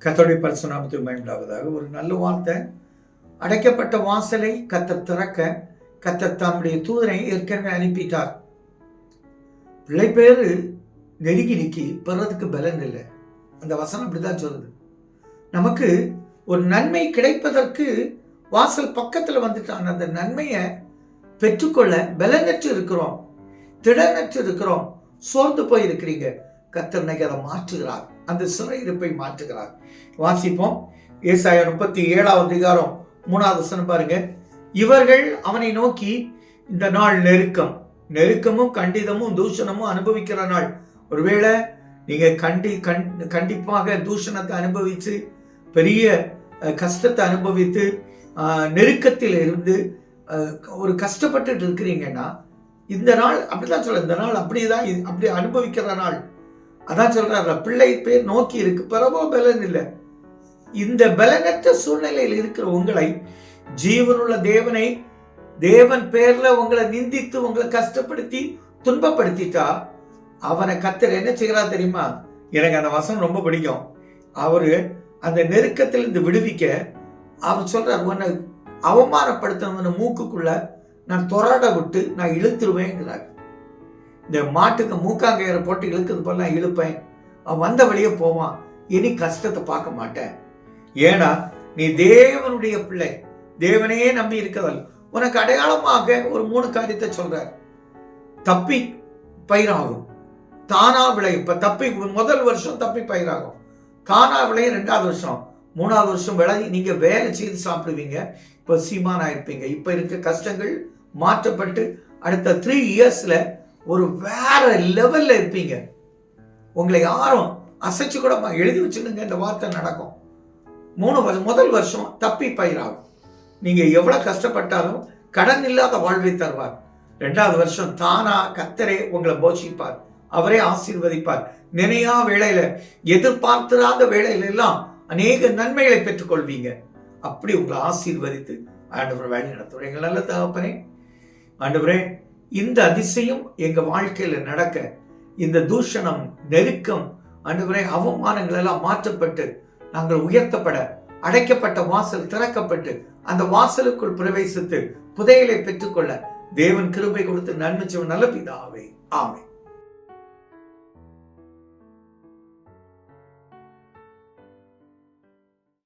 கர்த்தருடைய பரிசுத்த நாமத்துக்கு மகிமையுண்டாவதாக. ஒரு நல்ல வார்த்தை. அடைக்கப்பட்ட வாசலை கர்த்தர் திறக்க கர்த்தர் தம்முடைய தூதனை ஏற்கனவே அனுப்பிட்டார். பிள்ளை பேரு நெருங்கி நிக்கி பெறதுக்கு பலன் இல்லை. அந்த வசனம் அப்படிதான் சொல்லுது. நமக்கு ஒரு நன்மை கிடைப்பதற்கு வாசல் பக்கத்துல வந்துட்டான். அந்த நன்மையை பெற்றுக்கொள்ள பலனற்று இருக்கிறோம், திடனற்று இருக்கிறோம், சோர்ந்து போய் இருக்கிறீங்க. கர்த்தர் அதை மாற்றுகிறார், அந்த சிறையிருப்பை மாற்றுகிறார். வாசிப்போம். ஏசாயா 37 அதிகாரம் 3வது வசனம் பாருங்க. இவர்கள் அவனை நோக்கி, இந்த நாள் நெருக்கமும் கண்டிதமும் தூஷணமும் அனுபவிக்கிற நாள். ஒருவேளை நீங்க கண்டிப்பாக தூஷணத்தை அனுபவித்து பெரிய கஷ்டத்தை அனுபவித்து நெருக்கத்தில் இருந்து ஒரு கஷ்டப்பட்டு இருக்கிறீங்கன்னா இந்த நாள் அப்படிதான் சொல்ல, இந்த நாள் அப்படிதான், அப்படி அனுபவிக்கிற நாள். அதான் சொல்றாரு, பிள்ளை பேர் நோக்கி இருக்கு, பரவோ பலன் இல்லை. இந்த பலனற்ற சூழ்நிலையில் இருக்கிற உங்களை ஜீவனுள்ள தேவன் பேர்ல உங்களை நிந்தித்து உங்களை கஷ்டப்படுத்தி துன்பப்படுத்திட்டா அவனை கர்த்தர் என்ன செய்கிறார் தெரியுமா? எனக்கு அந்த வசனம் ரொம்ப பிடிக்கும். அவரு அந்த நெருக்கத்திலிருந்து விடுவிக்க அவர் சொல்றார், உன்னை அவமானப்படுத்தின மூக்குக்குள்ள நான் தொராட விட்டு நான் இழுத்துருவேங்கிறார். இந்த மாட்டுக்கு மூக்காங்கயிற போட்டு இழுக்கிறது போல நான் இழுப்பேன், அவன் வந்த வழியே போவான், இனி கஷ்டத்தை பார்க்க மாட்டேன். ஏன்னா நீ தேவனுடைய பிள்ளை, தேவனையே நம்பி இருக்கிறதால் உனக்கு அடையாளமாக ஒரு 3 காரியத்தை சொல்றார். தப்பி பயிராகும், தானா விளையும். இப்ப தப்பி முதல் வருஷம் தப்பி பயிராகும், தானா விளையும் 2வது வருஷம், 3வது வருஷம் விளை நீங்க வேலை செய்து சாப்பிடுவீங்க. இப்ப சீமானா இருப்பீங்க. இப்ப இருக்க கஷ்டங்கள் மாற்றப்பட்டு அடுத்த 3 இயர்ஸ்ல ஒரு வேற லெவல்ல இருப்பீங்க. உங்களை யாரும் அசைச்சு கூட எழுதி வச்சுடுங்க, இந்த வார்த்தை நடக்கும். முதல் வருஷம் தப்பி பயிராகும். நீங்க எவ்வளவு கஷ்டப்பட்டாலும் கடன் இல்லாத வாழ்வை தருவார். 2வது வருஷம் தானா கர்த்தரே உங்களை போஷிப்பார், அவரே ஆசீர்வதிப்பார். நினையா வேளையில, எதிர்பார்த்திராத வேளையில எல்லாம் அநேக நன்மைகளை பெற்றுக்கொள்வீங்க. அப்படி உங்களை ஆசீர்வதித்து ஆண்டவர் வழி நடத்துவார். எங்கள் நல்ல தகப்பனே, ஆண்டவரே, இந்த அதிசயம் எங்க வாழ்க்கையில நடக்க, இந்த தூஷணம், நெருக்கம், ஆண்டவரே, அவமானங்கள் எல்லாம் மாற்றப்பட்டு நாங்கள் உயர்த்தப்பட, அடைக்கப்பட்ட வாசல் திறக்கப்பட்டு அந்த வாசலுக்குள் பிரவேசித்து புதையலை பெற்றுக்கொள்ள தேவன் கிருபை கொடுத்து நன்மை செய்யும் நல்ல பிதாவே. ஆமென்.